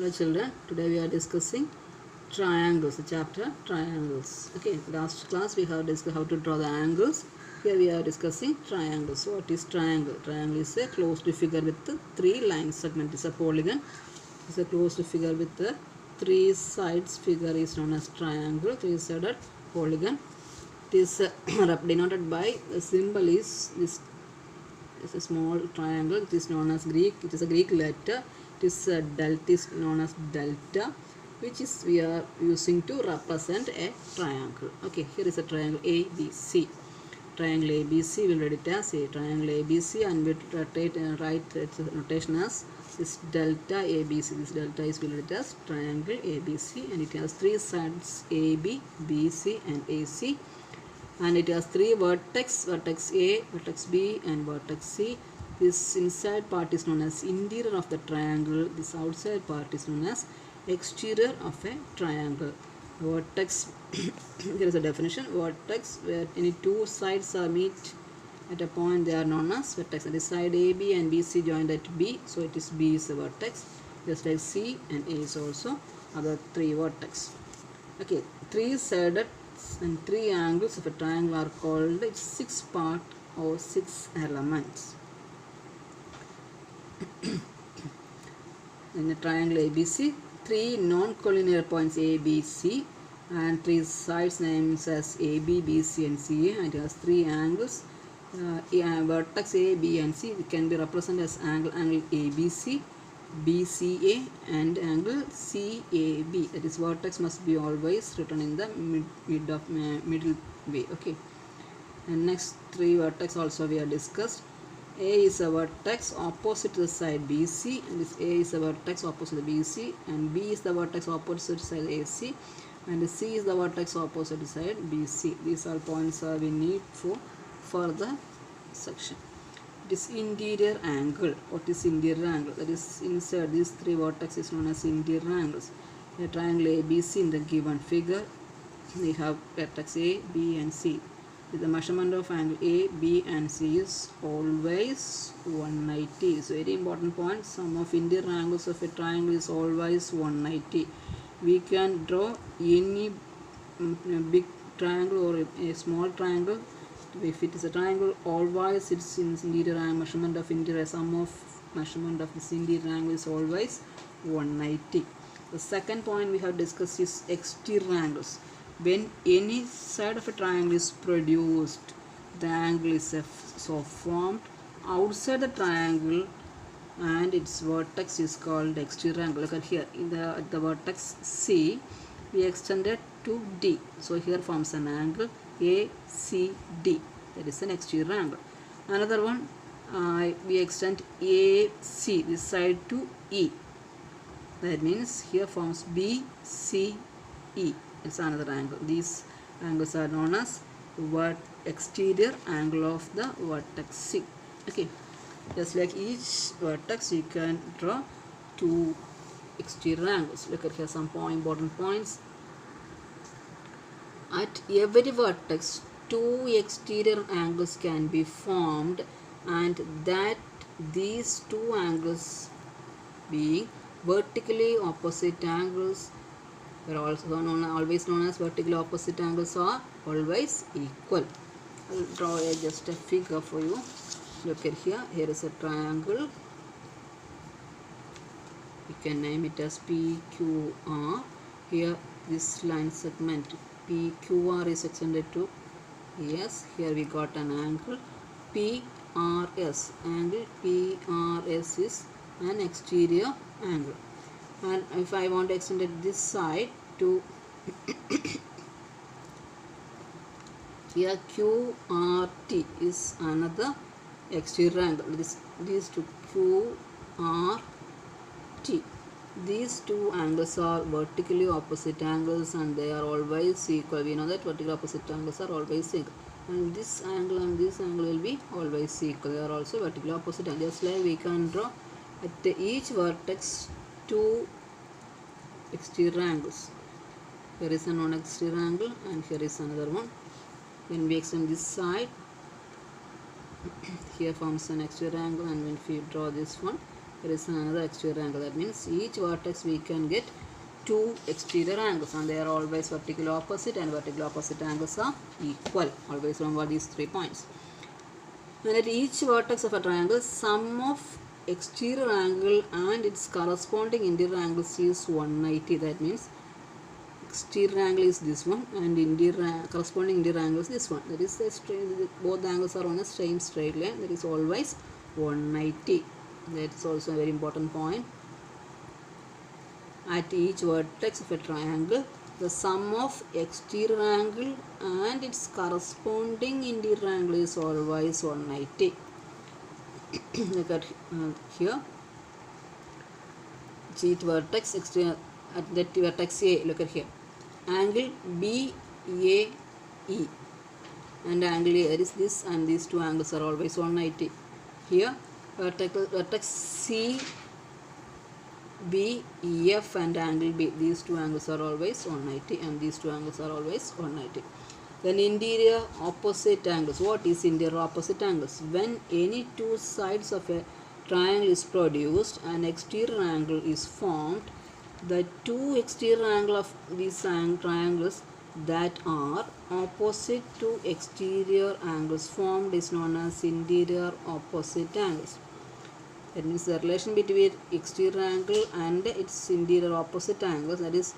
Hello children, today we are discussing triangles, the chapter triangles. Okay, last class we have discussed how to draw the angles. Here we are discussing triangles. What is triangle? Triangle is a closed figure with three line segments. It's a polygon. It's a closed figure with three sides. Figure is known as triangle, three-sided polygon. It is denoted by the symbol is this. It's a small triangle. It is known as Greek. It is a Greek letter. It is delta is known as delta, which is we are using to represent a triangle. Okay, here is a triangle ABC. Triangle ABC, we'll write it as a triangle ABC, and we'll rotate write its notation as this delta ABC. This delta is we'll write it as triangle ABC, and it has three sides AB, BC, and AC. And it has three vertex, vertex A, vertex B, and vertex C. This inside part is known as interior of the triangle. This outside part is known as exterior of a triangle. Vertex, here is a definition. Vertex where any two sides are meet at a point, they are known as vertex. And the side AB and BC joined at B, so it is B is a vertex. Just like C and A is also other three vertex. Okay, three-sided and three angles of a triangle are called six part or six elements. In the triangle ABC, three non-collinear points A, B, C, and three sides named as AB, BC, and CA, and it has three angles. Vertex A, B, and C can be represented as angle ABC, BCA, and angle CAB. That is, vertex must be always written in the middle way. Okay, and next three vertex also we have discussed. A is a vertex opposite to the side BC, and this A is a vertex opposite the BC, and B is the vertex opposite to side AC, and C is the vertex opposite to side BC. These are points we need for further section. It is interior angle. What is interior angle? That is, inside these three vertices is known as interior angles. A triangle ABC in the given figure, we have vertex A, B, and C. The measurement of angle A, B, and C is always 190. It's a very important point. Sum of interior angles of a triangle is always 190. We can draw any big triangle or a small triangle. If it is a triangle, always its interior angle, measurement of interior, sum of measurement of this interior angle is always 190. The second point we have discussed is exterior angles. When any side of a triangle is produced, the angle is so formed outside the triangle, and its vertex is called exterior angle. Look at here, at the vertex C, we extended to D. So here forms an angle ACD. That is an exterior angle. Another one, we extend AC, this side, to E. That means here forms BCE. It's another angle. These angles are known as exterior angle of the vertex C. Okay, just like each vertex, you can draw two exterior angles. Look at here some important points. At every vertex, two exterior angles can be formed, and that these two angles being vertically opposite angles are also always known as vertically opposite angles are always equal. I will draw just a figure for you. Look at here. Here is a triangle. You can name it as PQR. Here this line segment PQR is extended to S. Here we got an angle PRS. Angle PRS is an exterior angle. And if I want to extend it this side to here, QRT is another exterior angle. These to QRT. These two angles are vertically opposite angles, and they are always equal. We know that vertically opposite angles are always equal, and this angle and this angle will be always equal. They are also vertically opposite angles. Just like we can draw at each vertex two exterior angles. Here is an exterior angle, and here is another one. When we extend this side, here forms an exterior angle, and when we draw this one, there is another exterior angle. That means each vertex we can get two exterior angles, and they are always vertical opposite, and vertical opposite angles are equal. Always remember these 3 points. And at each vertex of a triangle, sum of exterior angle and its corresponding interior angles is 190. That means exterior angle is this one, and corresponding interior angle is this one. That is both angles are on the same straight line. That is always 190. That is also a very important point. At each vertex of a triangle, the sum of exterior angle and its corresponding interior angle is always 190. Look at here. Each vertex exterior at that vertex A. Look at here. Angle BAE and angle A. That is this, and these two angles are always 190. Here, vertex C, B, F and angle B. These two angles are always 190, and these two angles are always 190. Then interior opposite angles. What is interior opposite angles? When any two sides of a triangle is produced, an exterior angle is formed. The two exterior angles of these triangles that are opposite to exterior angles formed is known as interior opposite angles. That means the relation between exterior angle and its interior opposite angles. That is,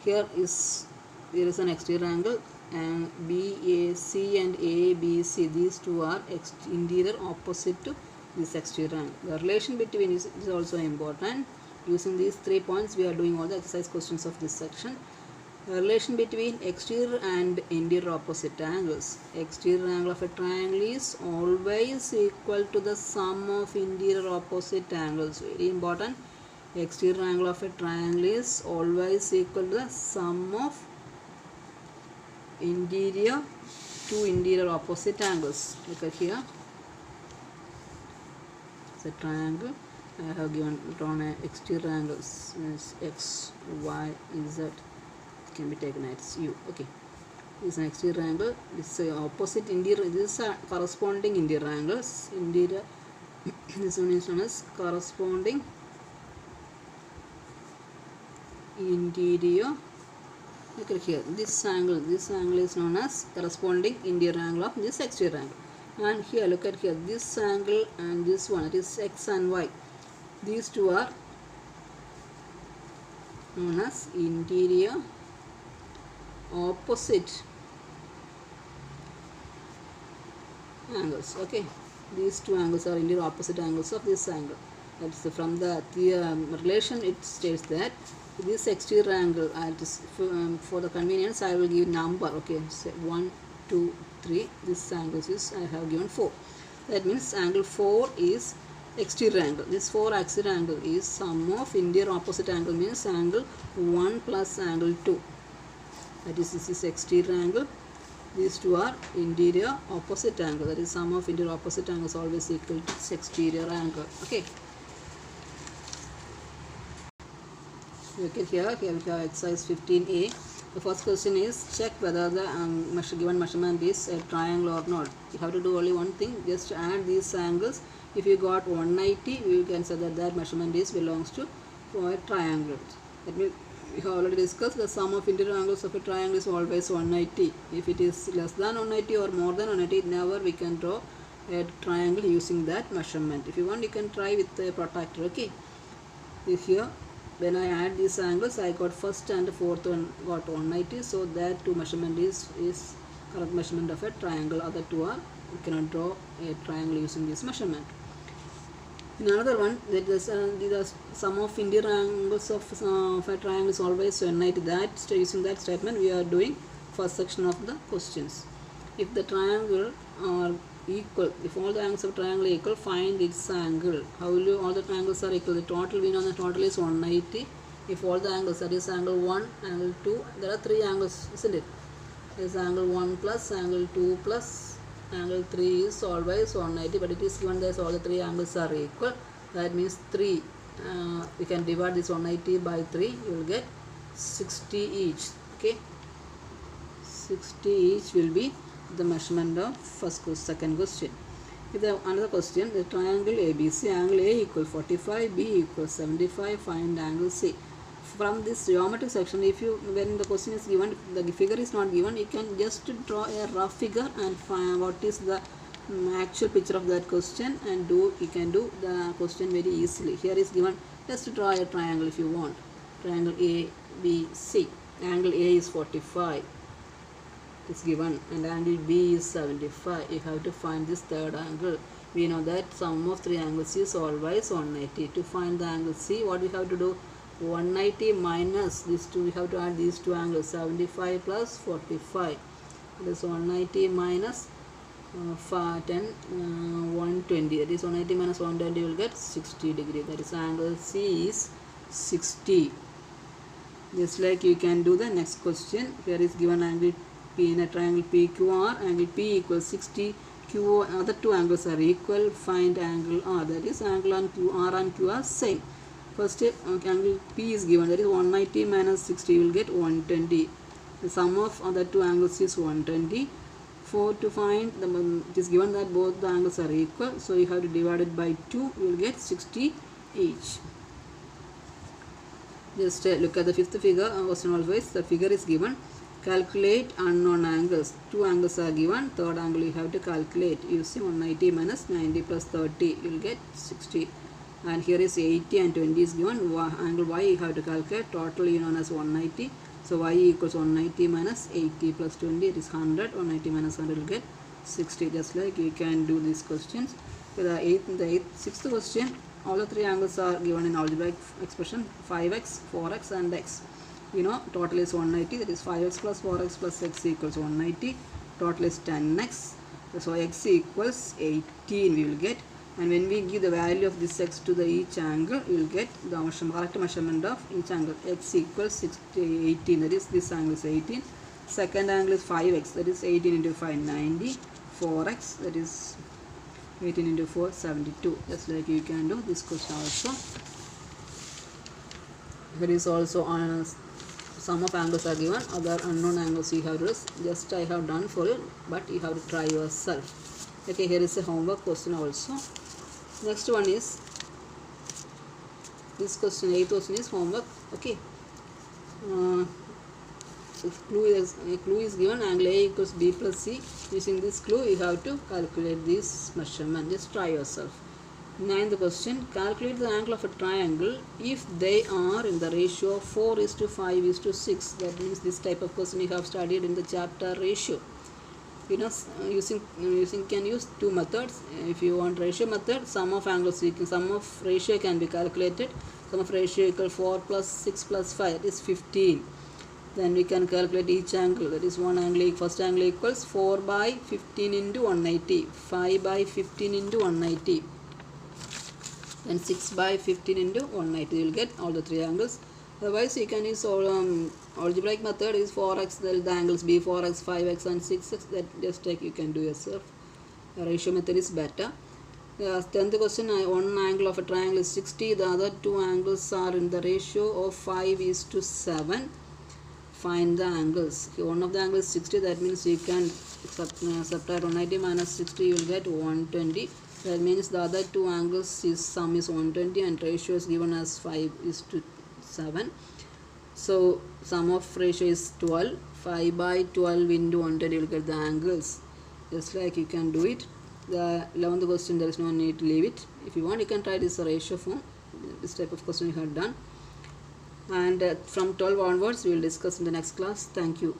here is there is an exterior angle, and BAC and ABC. These two are interior opposite to this exterior angle. The relation between is also important. Using these 3 points, we are doing all the exercise questions of this section. The relation between exterior and interior opposite angles. Exterior angle of a triangle is always equal to the sum of interior opposite angles. Very important. Exterior angle of a triangle is always equal to the sum of interior opposite angles. Look at here. It's a triangle. I have drawn an exterior angles, means X, Y, Z. Can be taken as U. Okay, this is an exterior angle. This is opposite interior. This is corresponding interior angles. Interior. This one is known as corresponding interior. Look at here. This angle is known as corresponding interior angle of this exterior angle. And here, look at here. This angle and this one, it is X and Y. These two are known as interior opposite angles. Okay, these two angles are interior opposite angles of this angle. That's from the relation. It states that this exterior angle, for the convenience I will give number. Okay, say 1, 2, 3. This angle is, I have given 4. That means angle 4 is exterior angle. This 4 exterior angle is sum of interior opposite angle, means angle 1 plus angle 2. That is, this is exterior angle. These two are interior opposite angle. That is, sum of interior opposite angles always equal to this exterior angle. Okay. Look at here. Here we have exercise 15A. The first question is, check whether the given measurement is a triangle or not. You have to do only one thing. Just add these angles. If you got 190, we can say that that measurement belongs to a triangle. That means we have already discussed the sum of interior angles of a triangle is always 190. If it is less than 190 or more than 190, never we can draw a triangle using that measurement. If you want, you can try with a protractor. Okay. Here, when I add these angles, I got first and fourth one got 190. So that two measurement is correct measurement of a triangle. Other two are, you cannot draw a triangle using this measurement. In another one, that is the sum of interior angles of a triangle is always 190. That using that statement, we are doing first section of the questions. If the triangle are equal, if all the angles of triangle are equal, find its angle. How will you? All the triangles are equal. The total, we know the total is 190. If all the angles, that is angle 1, angle 2, there are 3 angles, isn't it? There is angle 1 plus, angle 2 plus, angle 3 is always 190, but it is given that all the 3 angles are equal. That means 3. We can divide this 190 by 3. You will get 60 each. Okay, 60 each will be the measurement of second question. With another question, the triangle ABC, angle A equals 45, B equals 75, find angle C. From this geometric section, if you, when the question is given, the figure is not given, you can just draw a rough figure and find what is the actual picture of that question, and you can do the question very easily. Here is given, just draw a triangle if you want. Triangle ABC. Angle A is 45. Is given, and angle B is 75. You have to find this third angle. We know that sum of three angles is always 180. To find the angle C, what we have to do? 190 minus these two. We have to add these two angles. 75 plus 45. That is 190 minus 120. That is 180 minus 120. You will get 60 degree. That is angle C is 60. Just like you can do the next question. Here is given angle P in a triangle PQR, angle P equals 60, Q, other two angles are equal, find angle R, that is angle on Q, R and Q are same. First angle P is given, that is 190 minus 60, you will get 120. The sum of other two angles is 120. For to find, it is given that both the angles are equal, so you have to divide it by 2, you will get 60 each. Just look at the fifth figure, question always, the figure is given. Calculate unknown angles. Two angles are given. Third angle you have to calculate using 190 minus 90 plus 30. You will get 60. And here is 80 and 20 is given. Angle Y you have to calculate. Totally known as 190. So Y equals 190 minus 80 plus 20. It is 100. 190 minus 100 will get 60. Just like you can do these questions. For the sixth question, all the three angles are given in algebraic expression: 5x, 4x, and x. You know, total is 190, that is 5x plus 4x plus x equals 190. Total is 10x, so x equals 18 we will get. And when we give the value of this x to the each angle, we will get the correct measurement of each angle. X equals 18, that is this angle is 18. Second angle is 5x, that is 18 into 5, 90. 4x, that is 18 into 4, 72. Just like you can do this question also. There is also on sum of angles are given, other unknown angles you have to do. Just I have done for you, but you have to try yourself. Okay, here is a homework question also. Next one is this question, 8th question is homework. Okay, so clue is given, angle A equals B plus C. Using this clue you have to calculate this measurement. Just try yourself. 9th question, calculate the angle of a triangle if they are in the ratio of 4:5:6. That means this type of question you have studied in the chapter ratio. You know, can use two methods. If you want ratio method, sum of angles, sum of ratio can be calculated. Sum of ratio equals 4 plus 6 plus 5, that is 15. Then we can calculate each angle, that is one angle. First angle equals 4 by 15 into 190, 5 by 15 into 190. Then 6 by 15 into 190. You will get all the three angles. Otherwise, you can use algebraic method is 4x, the angles be 4x, 5x, and 6x. That just like you can do yourself. The ratio method is better. 10th question, one angle of a triangle is 60. The other two angles are in the ratio of 5:7. Find the angles. Okay, one of the angles is 60. That means you can subtract 190 minus 60. You will get 120. That means the other two angles sum is 120 and ratio is given as 5:7. So sum of ratio is 12. 5 by 12 into 120 you will get the angles. Just like you can do it. The 11th question, there is no need to leave it. If you want, you can try this ratio form. This type of question you have done. And from 12 onwards we will discuss in the next class. Thank you.